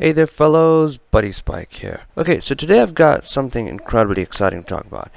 Hey there fellows, Buddy Spike here. Okay, so today I've got something incredibly exciting to talk about.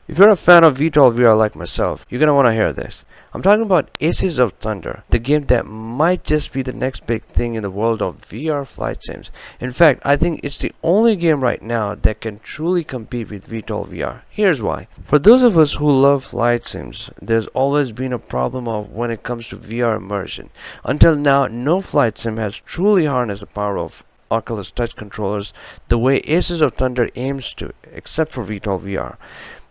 If you're a fan of VTOL VR like myself, you're gonna wanna hear this. I'm talking about Aces of Thunder, the game that might just be the next big thing in the world of VR flight sims. In fact, I think it's the only game right now that can truly compete with VTOL VR. Here's why. For those of us who love flight sims, there's always been a problem of when it comes to VR immersion. Until now, no flight sim has truly harnessed the power of Oculus touch controllers the way Aces of Thunder aims to, except for VTOL VR.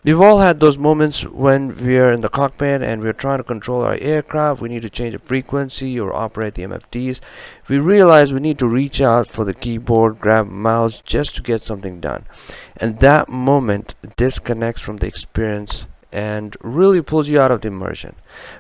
We've all had those moments when we're in the cockpit and we're trying to control our aircraft. We need to change the frequency or operate the MFDs. We realize we need to reach out for the keyboard, grab a mouse just to get something done. And that moment disconnects from the experience and really pulls you out of the immersion.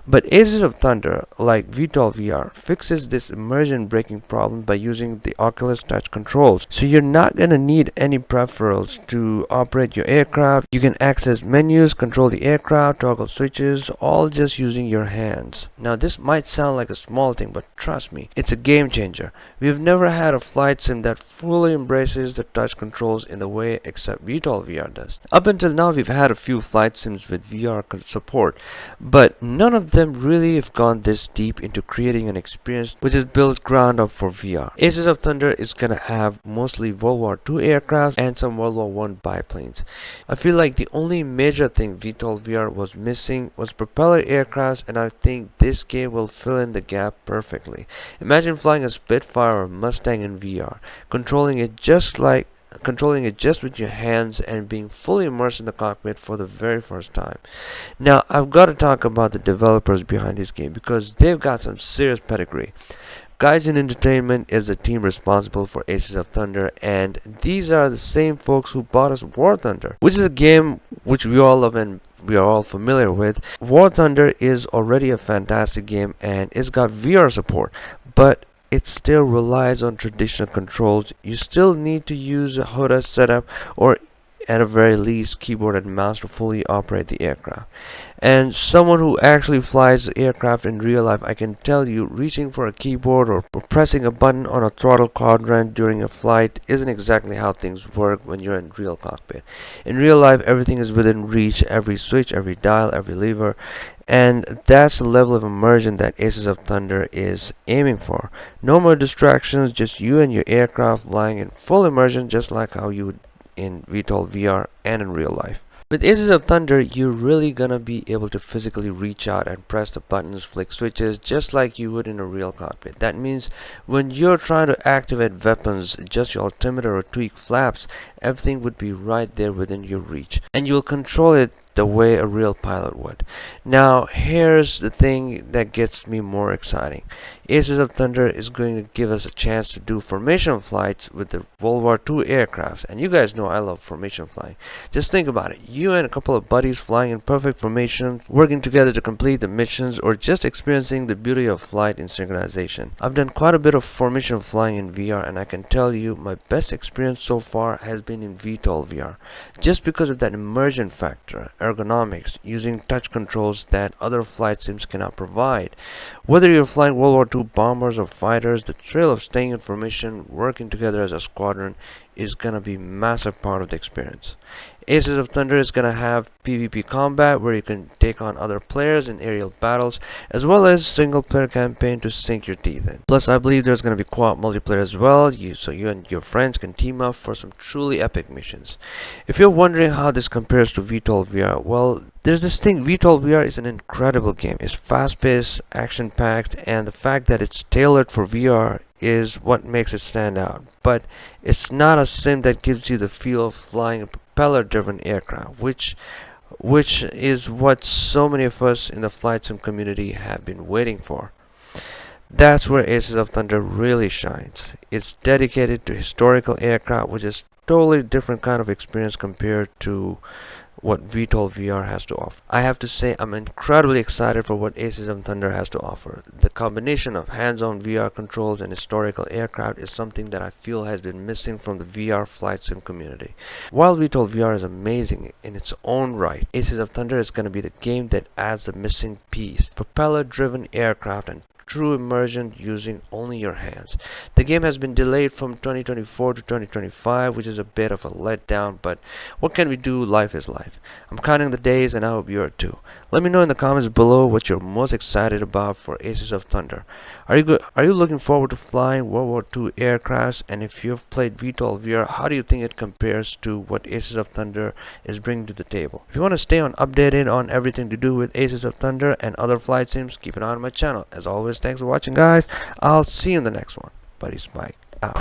But Aces of Thunder, like VTOL VR, fixes this immersion breaking problem by using the Oculus touch controls. So you're not going to need any peripherals to operate your aircraft. You can access menus, control the aircraft, toggle switches, all just using your hands. Now this might sound like a small thing, but trust me, it's a game changer. We've never had a flight sim that fully embraces the touch controls in the way except VTOL VR does. Up until now, we've had a few flight sims with VR support, but none of them really have gone this deep into creating an experience which is built ground up for VR. Aces of Thunder is gonna have mostly World War II aircraft and some World War I biplanes. I feel like the only major thing VTOL VR was missing was propeller aircrafts, and I think this game will fill in the gap perfectly. Imagine flying a Spitfire or Mustang in VR, controlling it just with your hands and being fully immersed in the cockpit for the very first time. Now, I've got to talk about the developers behind this game because they've got some serious pedigree. Guys in Entertainment is the team responsible for Aces of Thunder, and these are the same folks who brought us War Thunder, which is a game which we all love and we are all familiar with. War Thunder is already a fantastic game and it's got VR support, but it still relies on traditional controls. You still need to use a HUD setup or at a very least keyboard and mouse to fully operate the aircraft. And someone who actually flies the aircraft in real life, I can tell you reaching for a keyboard or pressing a button on a throttle quadrant during a flight isn't exactly how things work when you're in real cockpit. In real life, everything is within reach, every switch, every dial, every lever, and that's the level of immersion that Aces of Thunder is aiming for. No more distractions, just you and your aircraft flying in full immersion just like how you would in VTOL VR and in real life. With Aces of Thunder, you're really gonna be able to physically reach out and press the buttons, flick switches, just like you would in a real cockpit. That means when you're trying to activate weapons, adjust your altimeter or tweak flaps, everything would be right there within your reach. And you'll control it the way a real pilot would. Now, here's the thing that gets me more exciting. Aces of Thunder is going to give us a chance to do formation flights with the World War II aircrafts. And you guys know I love formation flying. Just think about it. You and a couple of buddies flying in perfect formation, working together to complete the missions, or just experiencing the beauty of flight in synchronization. I've done quite a bit of formation flying in VR, and I can tell you my best experience so far has been in VTOL VR. Just because of that immersion factor, ergonomics, using touch controls that other flight sims cannot provide. Whether you're flying World War II bombers or fighters, the thrill of staying in formation, working together as a squadron is gonna be a massive part of the experience. Aces of Thunder is gonna have PvP combat where you can take on other players in aerial battles, as well as single player campaign to sink your teeth in. Plus, I believe there's gonna be co-op multiplayer as well, so you and your friends can team up for some truly epic missions. If you're wondering how this compares to VTOL VR, well, there's this thing. VTOL VR is an incredible game. It's fast-paced, action-packed, and the fact that it's tailored for VR is what makes it stand out. But it's not a sim that gives you the feel of flying a propeller-driven aircraft, which is what so many of us in the flight sim community have been waiting for. That's where Aces of Thunder really shines. It's dedicated to historical aircraft, which is totally different kind of experience compared to what VTOL VR has to offer. I have to say I'm incredibly excited for what Aces of Thunder has to offer. The combination of hands-on VR controls and historical aircraft is something that I feel has been missing from the VR flight sim community. While VTOL VR is amazing in its own right, Aces of Thunder is going to be the game that adds the missing piece. Propeller-driven aircraft and true immersion using only your hands. The game has been delayed from 2024 to 2025, which is a bit of a letdown, but what can we do? Life is life. I'm counting the days, and I hope you are too. Let me know in the comments below what you're most excited about for Aces of Thunder. Are you looking forward to flying World War II aircrafts? And if you've played VTOL VR, how do you think it compares to what Aces of Thunder is bringing to the table? If you want to stay updated on everything to do with Aces of Thunder and other flight sims, keep an eye on my channel. As always, thanks for watching, guys. I'll see you in the next one. Buddy Spike out.